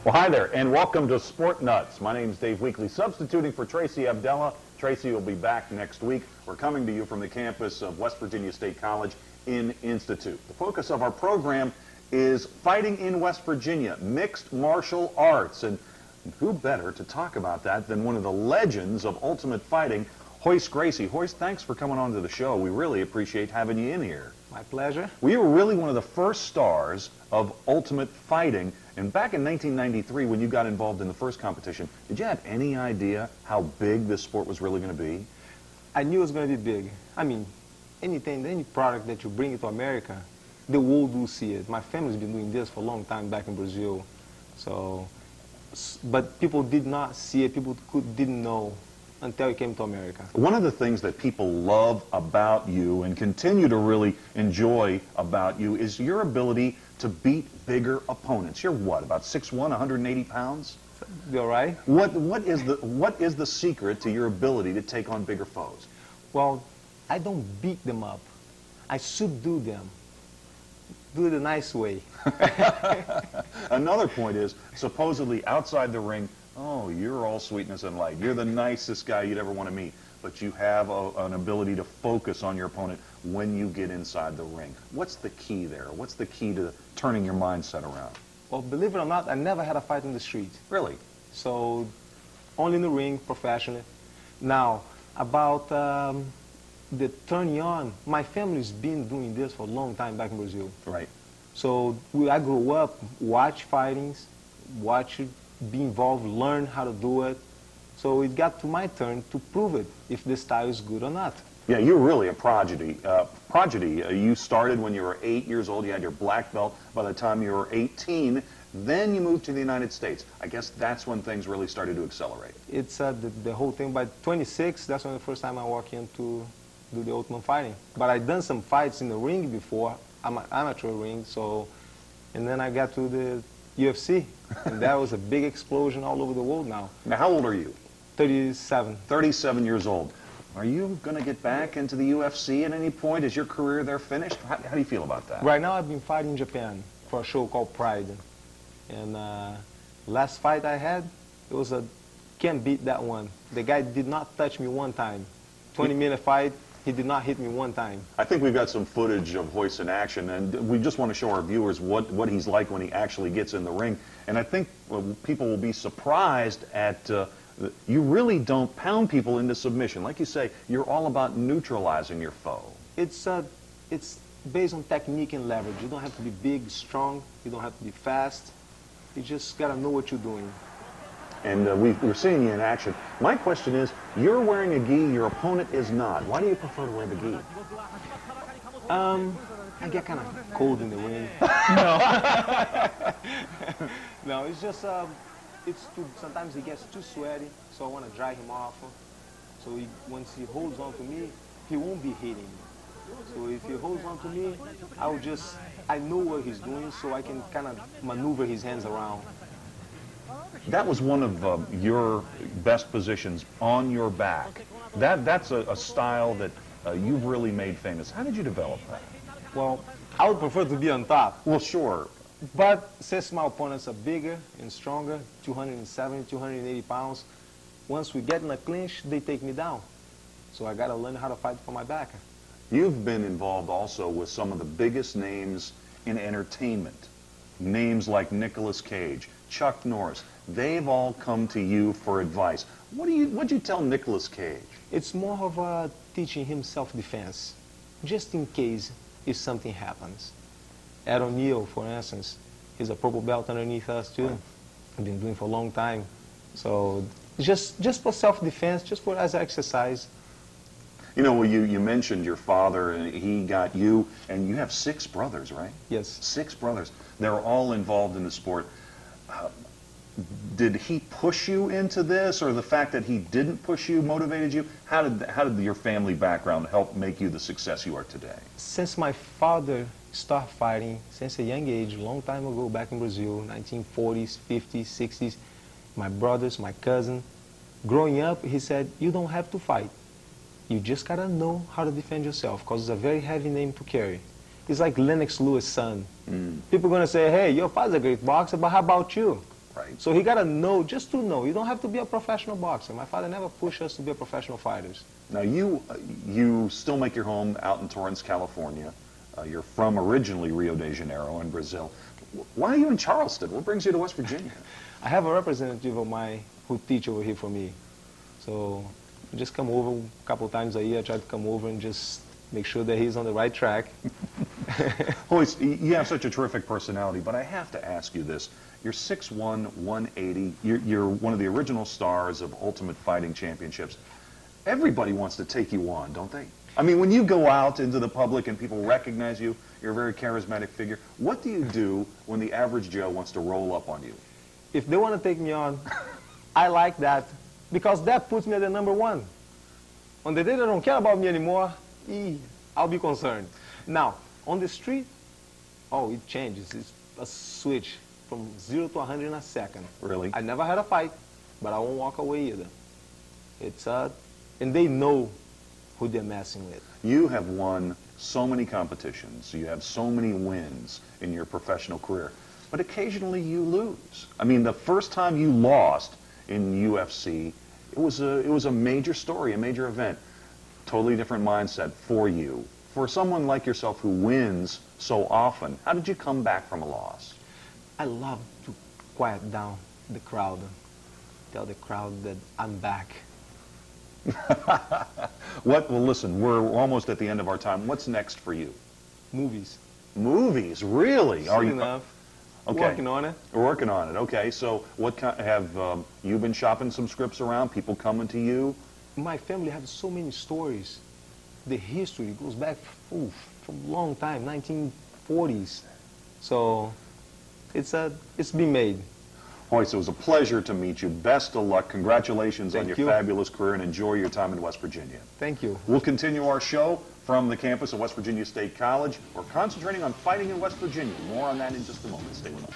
Well, hi there, and welcome to Sport Nuts. My name is Dave Weekley, substituting for Tracy Abdallah. Tracy will be back next week. We're coming to you from the campus of West Virginia State College in Institute. The focus of our program is fighting in West Virginia, mixed martial arts. And who better to talk about that than one of the legends of Ultimate Fighting, Royce Gracie. Royce, thanks for coming on to the show. We really appreciate having you in here. My pleasure. We were really one of the first stars of Ultimate Fighting. And back in 1993, when you got involved in the first competition, did you have any idea how big this sport was really going to be? I knew it was going to be big. I mean, any product that you bring to America, the world will see it. My family's been doing this for a long time back in Brazil. So, but people did not see it. People didn't know until it came to America. One of the things that people love about you and continue to really enjoy about you is your ability to beat bigger opponents. You're what, about 6'1", 180 pounds? You're right. What is the secret to your ability to take on bigger foes? Well, I don't beat them up. I subdue them. Do it the nice way. Another point is, supposedly outside the ring, oh, you're all sweetness and light. You're the nicest guy you'd ever want to meet. But you have an ability to focus on your opponent when you get inside the ring. What's the key there? What's the key to turning your mindset around? Well, believe it or not, I never had a fight in the street. Really? So, only in the ring, professionally. Now, about the turning on, my family's been doing this for a long time back in Brazil. Right. So, I grew up, watch fightings, watch it, be involved, learn how to do it. So it got to my turn to prove it, if the style is good or not. Yeah, you're really a prodigy. You started when you were 8 years old. You had your black belt by the time you were 18. Then you moved to the United States. I guess that's when things really started to accelerate. It's the whole thing. By 26, that's when the first time I walked in to do the Ultimate Fighting. But I'd done some fights in the ring before, amateur ring. So, and then I got to the UFC, and that was a big explosion all over the world now. Now, how old are you? 37. 37 years old. Are you going to get back into the UFC at any point? Is your career there finished? How do you feel about that? Right now, I've been fighting in Japan for a show called Pride. And last fight I had, it was can't beat that one. The guy did not touch me one time. 20-minute fight, he did not hit me one time. I think we've got some footage of Royce in action, and we just want to show our viewers what he's like when he actually gets in the ring. And I think people will be surprised at you really don't pound people into submission. Like you say, you're all about neutralizing your foe. It's based on technique and leverage. You don't have to be big, strong. You don't have to be fast. You just got to know what you're doing. And we're seeing you in action. My question is, you're wearing a gi, your opponent is not. Why do you prefer to wear the gi? I get kind of cold in the ring. No, it's just, sometimes he gets too sweaty, so I want to dry him off. So once he holds on to me, he won't be hitting me. So if he holds on to me, I know what he's doing, so I can kind of maneuver his hands around. That was one of your best positions, on your back. That's a style that you've really made famous. How did you develop that? Well, I would prefer to be on top. Well, sure. But since my opponents are bigger and stronger, 270, 280 pounds, once we get in a clinch, they take me down. So I got to learn how to fight for my back. You've been involved also with some of the biggest names in entertainment. Names like Nicolas Cage, Chuck Norris. They've all come to you for advice. What'd you tell Nicolas Cage? It's more of teaching him self-defense, just in case if something happens. Ed O'Neill, for instance, he's a purple belt underneath us too. I've been doing for a long time. So just for self-defense, just for as exercise. You know, you mentioned your father, and he got you, and you have 6 brothers, right? Yes. 6 brothers. They're all involved in the sport. Did he push you into this, or the fact that he didn't push you motivated you? How did your family background help make you the success you are today? Since my father started fighting since a young age, a long time ago back in Brazil, 1940s, 50s, 60s, my brothers, my cousin, growing up, he said, you don't have to fight. You just gotta know how to defend yourself, because it's a very heavy name to carry. It's like Lennox Lewis' son. People are gonna say, hey, your father's a great boxer, but how about you? Right. So he got to know, just to know. You don't have to be a professional boxer. My father never pushed us to be professional fighters. Now, you still make your home out in Torrance, California. You're from originally Rio de Janeiro in Brazil. Why are you in Charleston? What brings you to West Virginia? I have a representative of mine who teach over here for me. So I just come over a couple times a year. I try to come over and just make sure that he's on the right track. Royce, you have such a terrific personality, but I have to ask you this. You're 6'1", 180. You're one of the original stars of Ultimate Fighting Championships. Everybody wants to take you on, don't they? I mean, when you go out into the public and people recognize you, you're a very charismatic figure. What do you do when the average Joe wants to roll up on you? If they want to take me on, I like that because that puts me at the #1. On the day they don't care about me anymore, I'll be concerned. Now, on the street, oh, it changes. It's a switch from 0 to 100 in a second. Really? I never had a fight, but I won't walk away either. And they know who they're messing with. You have won so many competitions. You have so many wins in your professional career. But occasionally you lose. I mean, the first time you lost in UFC, it was a major story, a major event. Totally different mindset for you. For someone like yourself who wins so often, how did you come back from a loss? I love to quiet down the crowd, tell the crowd that I'm back. Well, listen, we're almost at the end of our time. What's next for you? Movies. Movies, really? Soon enough. Okay. Working on it. We're working on it. Okay, so what have you been shopping some scripts around? People coming to you? My family has so many stories. The history goes back from a long time, 1940s. So it's been made. Royce, it was a pleasure to meet you. Best of luck. Congratulations on your fabulous career, and enjoy your time in West Virginia. Thank you. We'll continue our show from the campus of West Virginia State College. We're concentrating on fighting in West Virginia. More on that in just a moment. Stay with us.